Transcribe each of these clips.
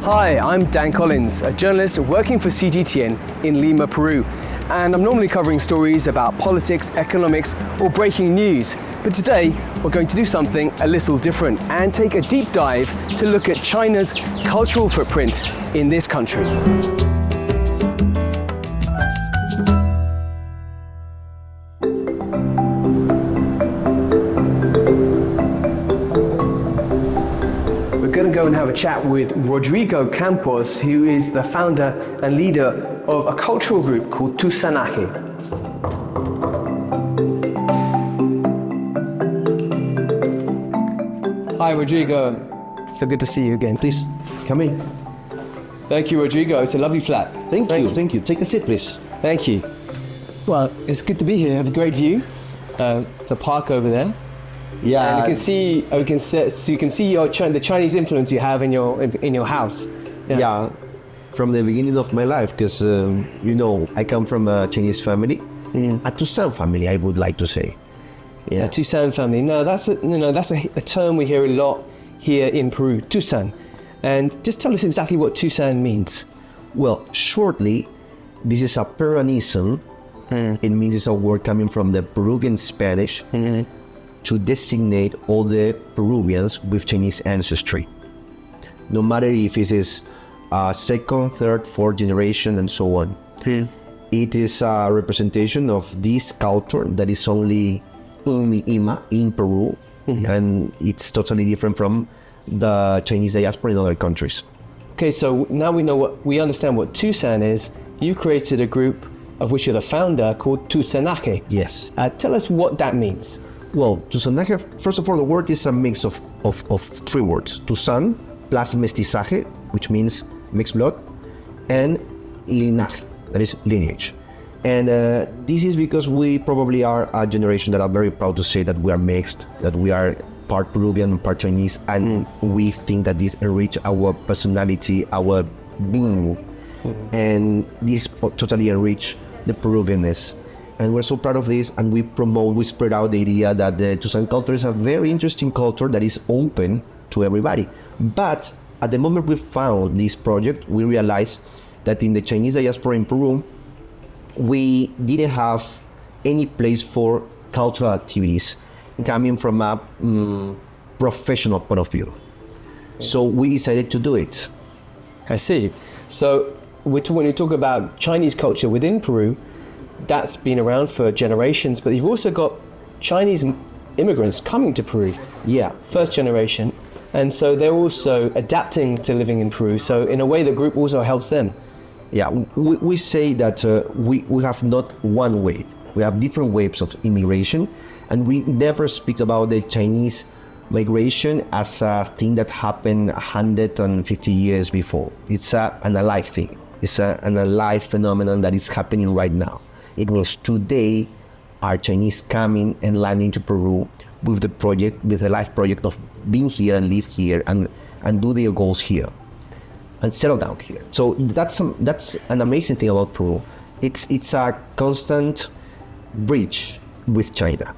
Hi, I'm Dan Collyns, a journalist working for CGTN in Lima, Peru. And I'm normally covering stories about politics, economics, or breaking news. But today, we're going to do something a little different and take a deep dive to look at China's cultural footprint in this country. We're going to go and have a chat with Rodrigo Campos, who is the founder and leader of a cultural group called Tusanaje. Hi, Rodrigo. So good to see you again. Please, come in. Thank you, Rodrigo. It's a lovely flat. Thank you. Take a seat, please. Thank you. Well, it's good to be here. Have a great view. The park over there. Yeah. And you can see the Chinese influence you have in your house. Yes. Yeah. From the beginning of my life, because I come from a Chinese family, a Tusan family, I would like to say. Yeah, Tusan family. No, that's a term we hear a lot here in Peru. Tusan, and just tell us exactly what Tusan means. Well, shortly, this is a Peruanism. It means it's a word coming from the Peruvian Spanish to designate all the Peruvians with Chinese ancestry. No matter if it is second, third, fourth generation, and so on. It is a representation of this culture that is only in Lima, in Peru, and it's totally different from the Chinese diaspora in other countries. Okay, so now we understand what Tusan is. You created a group of which you're the founder called Tusanaje. Yes. Tell us what that means. Well, Tusanaje, first of all, the word is a mix of three words. Tusan plus mestizaje, which means mixed blood, and linaje, that is lineage. And this is because we probably are a generation that are very proud to say that we are mixed, that we are part Peruvian, part Chinese, and we think that this enrich our personality, our being, and this totally enrich the Peruvianness. And we're so proud of this, and we spread out the idea that the Tusan culture is a very interesting culture that is open to everybody. But at the moment we found this project, we realized that in the Chinese diaspora in Peru, we didn't have any place for cultural activities coming from a professional point of view. So we decided to do it. I see. So when you talk about Chinese culture within Peru, that's been around for generations, but you've also got Chinese immigrants coming to Peru. Yeah. First generation. And so they're also adapting to living in Peru. So in a way, the group also helps them. Yeah, we say that we have not one wave. We have different waves of immigration, and we never speak about the Chinese migration as a thing that happened 150 years before. It's an alive thing. It's an alive phenomenon that is happening right now. It was today are Chinese coming and landing to Peru with the life project of being here and live here and do their goals here and settle down here. So that's an amazing thing about Peru. It's a constant bridge with China.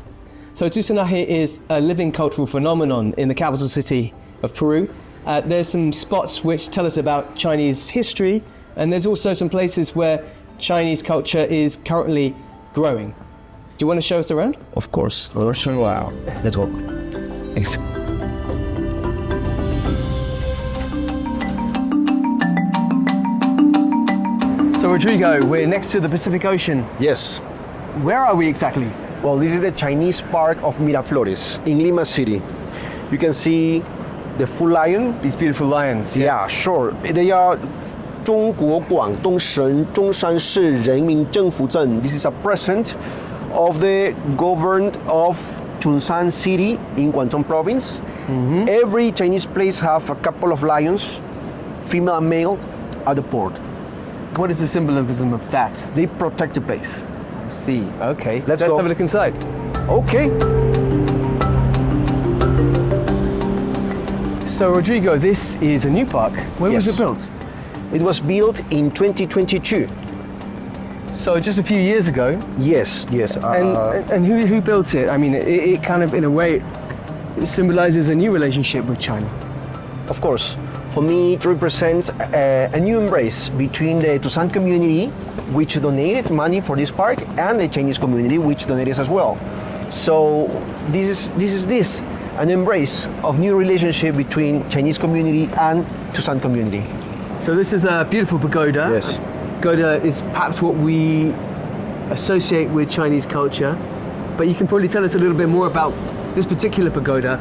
So Tusanaje is a living cultural phenomenon in the capital city of Peru. There's some spots which tell us about Chinese history, and there's also some places where Chinese culture is currently growing. Do you want to show us around? Of course. I'll show you around. Let's go. Thanks. So Rodrigo, we're next to the Pacific Ocean. Yes. Where are we exactly? Well, this is the Chinese part of Miraflores in Lima City. You can see the full lion. These beautiful lions. Yes. Yeah, sure. They are 中国广东省中山市人民政府证. This is a present of the government of Tusan City in Guangdong province. Every Chinese place have a couple of lions, female and male, at the port. What is the symbolism of that? They protect the place. I see. Okay. Let's go. have a look inside. Okay. So Rodrigo, this is a new park. When was it built? It was built in 2022. So just a few years ago. Yes. And who built it? I mean, it kind of, in a way, it symbolizes a new relationship with China. Of course. For me, it represents a new embrace between the Tusan community, which donated money for this park, and the Chinese community, which donated as well. So this is an embrace of new relationship between Chinese community and Tusan community. So this is a beautiful pagoda. Yes. Pagoda is perhaps what we associate with Chinese culture, but you can probably tell us a little bit more about this particular pagoda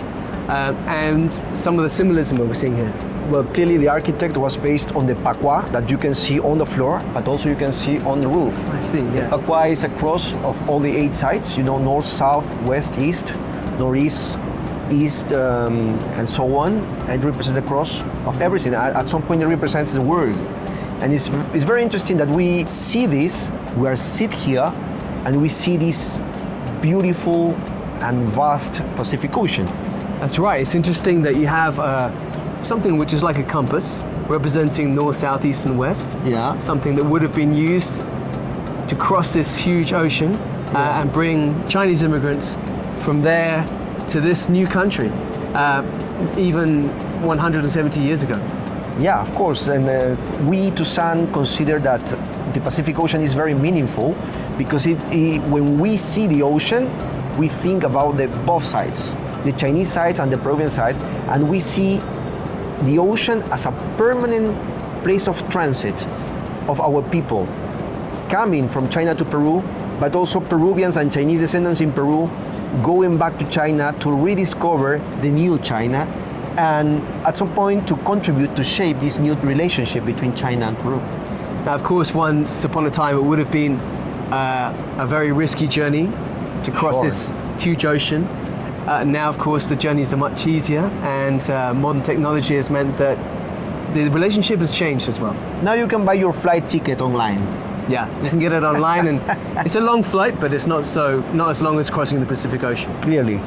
and some of the symbolism that we're seeing here. Well, clearly the architect was based on the pakwa that you can see on the floor, but also you can see on the roof. I see, yeah. Pakwa is a cross of all the 8 sides, north, south, west, east, northeast, east, and so on. And it represents the cross of everything. At some point it represents the world. And it's very interesting that we see this, we are sit here, and we see this beautiful and vast Pacific Ocean. That's right. It's interesting that you have something which is like a compass representing north, south, east, and west. Yeah. Something that would have been used to cross this huge ocean and bring Chinese immigrants from there to this new country, even 170 years ago. Yeah, of course. And we, Tusan, consider that the Pacific Ocean is very meaningful because when we see the ocean, we think about both sides, the Chinese sides and the Peruvian sides, and we see the ocean as a permanent place of transit of our people coming from China to Peru, but also Peruvians and Chinese descendants in Peru going back to China to rediscover the new China and at some point to contribute to shape this new relationship between China and Peru. Now, of course, once upon a time it would have been a very risky journey to cross this huge ocean. Now, of course, the journeys are much easier, and modern technology has meant that the relationship has changed as well. Now you can buy your flight ticket online. Yeah, you can get it online, and it's a long flight, but it's not as long as crossing the Pacific Ocean. Clearly.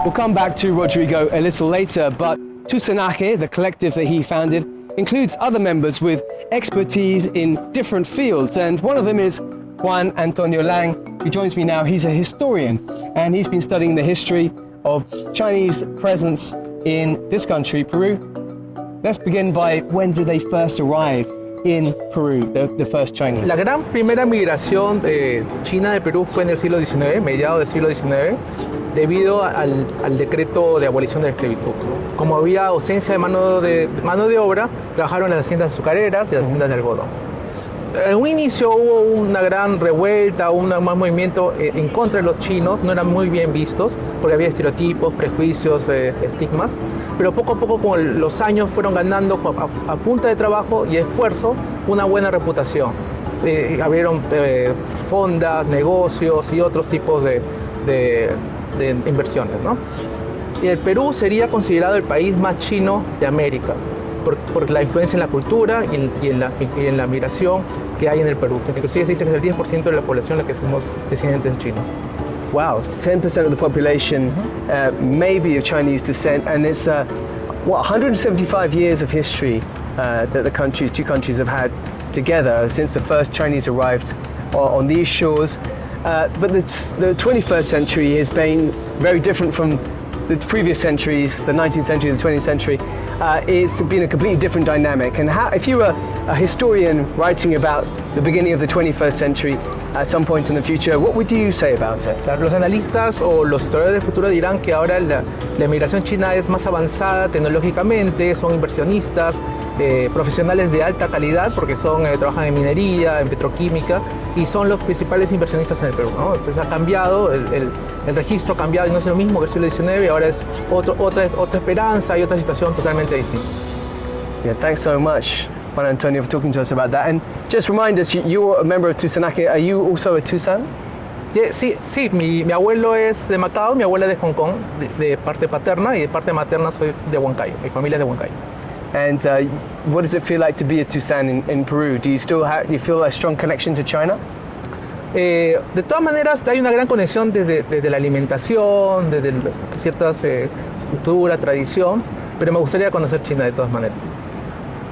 We'll come back to Rodrigo a little later, but Tusanaje, the collective that he founded, includes other members with expertise in different fields, and one of them is Juan Antonio Lang, who joins me now. He's a historian, and he's been studying the history of Chinese presence in this country, Peru. Let's begin by when did they first arrive in Peru, the first Chinese? La gran primera migración china de Perú fue en el siglo XIX, mediados del siglo XIX, debido al decreto de abolición de la esclavitud. Como había ausencia de mano de obra, trabajaron en las haciendas azucareras y las haciendas de algodón. En un inicio hubo una gran revuelta, un más movimiento en contra de los chinos, no eran muy bien vistos porque había estereotipos, prejuicios, estigmas, pero poco a poco con los años fueron ganando a punta de trabajo y esfuerzo una buena reputación. Abrieron fondas, negocios y otros tipos de inversiones, ¿no? Y el Perú sería considerado el país más chino de América por la influencia en la cultura y en la migración que hay en el Perú. Inclusive se dice que es el 10% de la población la que somos descendientes chinos. Wow, 10% of the population may be of Chinese descent, and it's 175 years of history that the two countries have had together since the first Chinese arrived on these shores. But the 21st century has been very different from the previous centuries, the 19th century, the 20th century. It's been a completely different dynamic. And if you were a historian writing about the beginning of the 21st century at some point in the future, what would you say about it? Los analistas o los historiadores del futuro dirán que ahora la migración china es más avanzada tecnológicamente, son inversionistas, profesionales de alta calidad porque trabajan en minería, en petroquímica y son los principales inversionistas en el Perú, ¿no? Entonces ha cambiado, el registro ha cambiado y no es lo mismo que el siglo XIX, ahora es otra esperanza y otra situación totalmente distinta. Yeah, thanks so much, Juan Antonio, for talking to us about that. And just remind us, you're a member of Tusanaje. Are you also a Tusan? Sí, mi abuelo es de Macao, mi abuela es de Hong Kong, de parte paterna, y de parte materna soy de Huancayo, mi familia es de Huancayo. And what does it feel like to be a Tusan in Peru? Do you feel a strong connection to China? De todas maneras, hay una gran conexión desde la alimentación, desde ciertas cultura, tradición, pero me gustaría conocer China de todas maneras.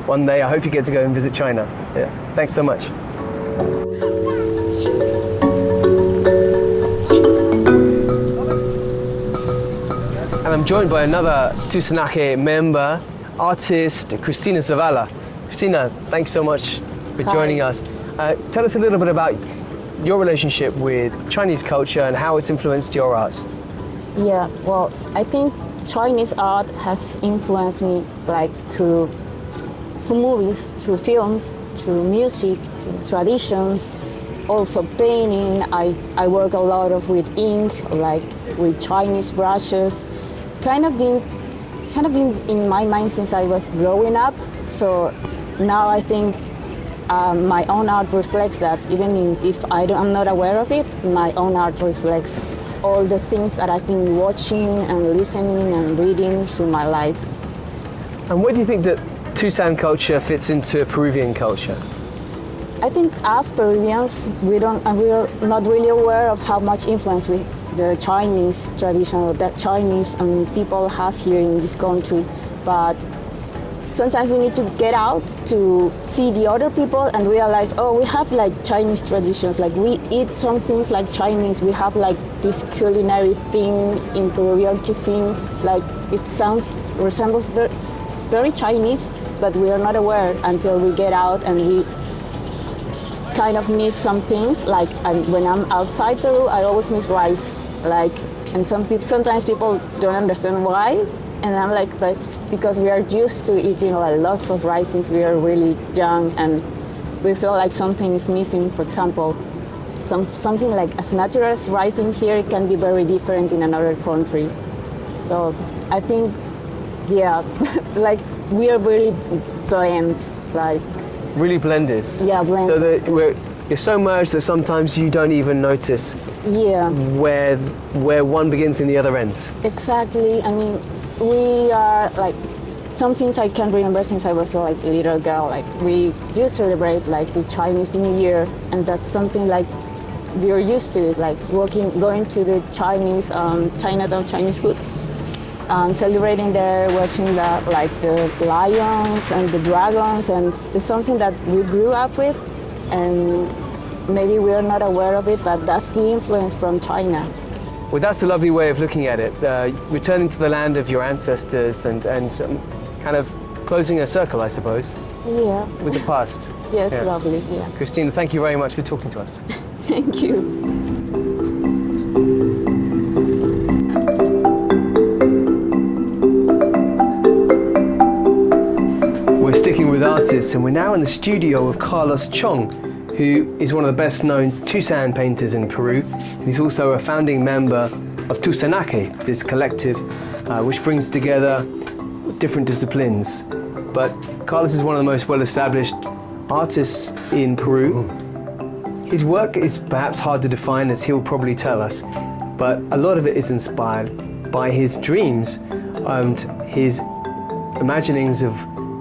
One day, I hope you get to go and visit China. Yeah. Thanks so much. And I'm joined by another Tusanaje member, artist Cristina Zavala. Cristina, thanks so much for joining us. Tell us a little bit about your relationship with Chinese culture and how it's influenced your art. Yeah, well, I think Chinese art has influenced me like through movies, through films, through music, through traditions, also painting. I work a lot with ink, like with Chinese brushes. Kind of been in my mind since I was growing up. So now I think my own art reflects that. Even if I'm not aware of it, my own art reflects all the things that I've been watching and listening and reading through my life. And where do you think that Tusan culture fits into Peruvian culture? I think as Peruvians, we're not really aware of how much influence the Chinese tradition or that Chinese people has here in this country. But sometimes we need to get out to see the other people and realize, oh, we have like Chinese traditions, like we eat some things like Chinese, we have like this culinary thing in Peruvian cuisine, like it resembles very Chinese, but we are not aware until we get out and we kind of miss some things. Like when I'm outside Peru, I always miss rice, and sometimes people don't understand why. And I'm like, but it's because we are used to eating like lots of rice since we are really young, and we feel like something is missing. For example, something like as natural as rice in here can be very different in another country. So I think, yeah, like we are really blend, like. Really blended. Yeah, blended. So that you're so merged that sometimes you don't even notice. Yeah. Where one begins and the other ends. Exactly. I mean, we are like some things I can remember since I was like a little girl. Like we do celebrate like the Chinese New Year, and that's something like we're used to, like going to the Chinese Chinatown Chinese food, celebrating there, watching the lions and the dragons, and it's something that we grew up with, and maybe we are not aware of it, but that's the influence from China. Well, that's a lovely way of looking at it, returning to the land of your ancestors and kind of closing a circle, I suppose, Yeah. with the past. Yes, Yeah. lovely, yeah. Cristina, thank you very much for talking to us. Thank you. We're sticking with artists, and we're now in the studio of Carlos Chong, who is one of the best known Tusan painters in Peru. He's also a founding member of Tusanaje, this collective which brings together different disciplines. But Carlos is one of the most well-established artists in Peru. His work is perhaps hard to define, as he'll probably tell us, but a lot of it is inspired by his dreams and his imaginings of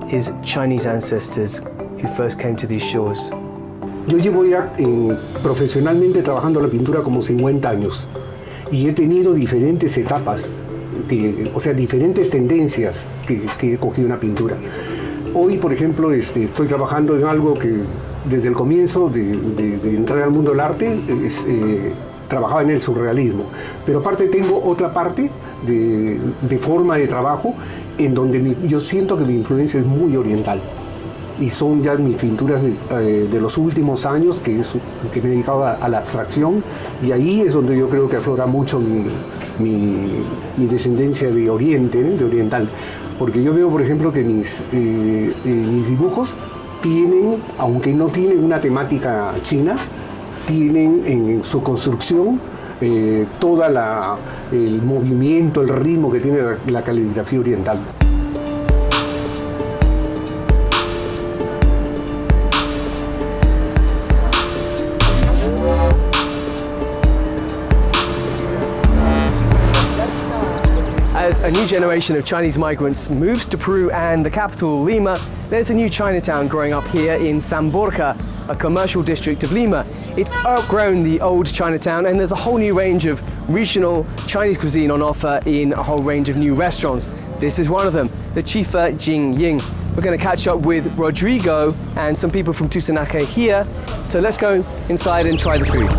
his Chinese ancestors who first came to these shores. Yo llevo ya profesionalmente trabajando la pintura como 50 años y he tenido diferentes etapas, o sea, diferentes tendencias que he cogido en la pintura. Hoy, por ejemplo, estoy trabajando en algo que desde el comienzo de entrar al mundo del arte trabajaba en el surrealismo, pero aparte tengo otra parte de forma de trabajo en donde yo siento que mi influencia es muy oriental. Y son ya mis pinturas de los últimos años, que me he dedicado a la abstracción, y ahí es donde yo creo que aflora mucho mi descendencia de Oriente, de oriental. Porque yo veo, por ejemplo, que mis dibujos tienen, aunque no tienen una temática china, tienen en su construcción todo el movimiento, el ritmo que tiene la caligrafía oriental. As a new generation of Chinese migrants moves to Peru and the capital, Lima, there's a new Chinatown growing up here in San Borja, a commercial district of Lima. It's outgrown the old Chinatown, and there's a whole new range of regional Chinese cuisine on offer in a whole range of new restaurants. This is one of them, the Chifa Jing Ying. We're going to catch up with Rodrigo and some people from Tusanaje here. So let's go inside and try the food.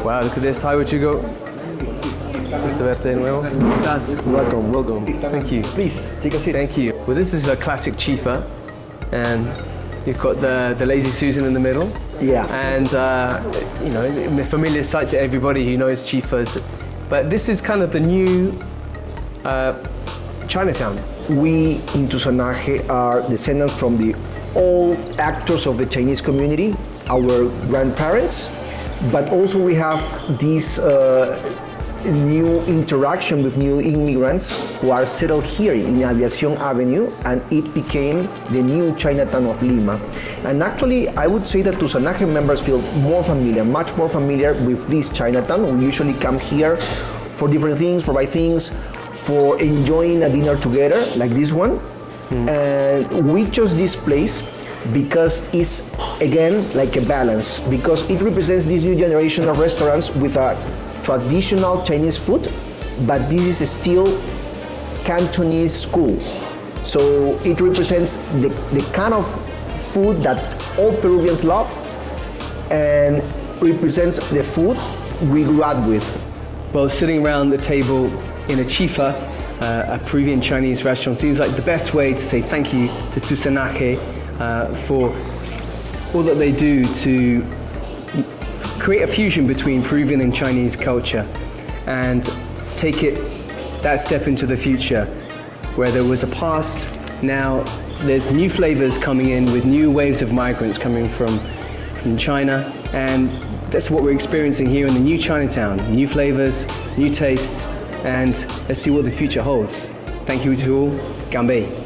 Wow, look at this. Hi, Rodrigo. Gusto verte de nuevo. ¿Cómo estás? Welcome, welcome. Thank you. Please, take a seat. Thank you. Well, this is a classic chifa, and you've got the lazy Susan in the middle. Yeah. And, you know, it's a familiar sight to everybody who knows chifas. But this is kind of the new Chinatown. We in Tusanaje are descendants from the old actors of the Chinese community, our grandparents, but also we have this new interaction with new immigrants who are settled here in Aviación Avenue, and it became the new Chinatown of Lima. And actually, I would say that Tusanaje members feel more familiar, much more familiar with this Chinatown. We usually come here for different things, for buy things, for enjoying a dinner together, like this one. And we chose this place because it's, again, like a balance, because it represents this new generation of restaurants with a traditional Chinese food, but this is still Cantonese school. So it represents the kind of food that all Peruvians love and represents the food we grew up with. Well, sitting around the table in a chifa, a Peruvian Chinese restaurant, seems like the best way to say thank you to Tusanaje for all that they do to create a fusion between Peruvian and Chinese culture and take it that step into the future, where there was a past, now there's new flavors coming in with new waves of migrants coming from China, and that's what we're experiencing here in the new Chinatown. New flavors, new tastes, and let's see what the future holds. Thank you to all. Gambay.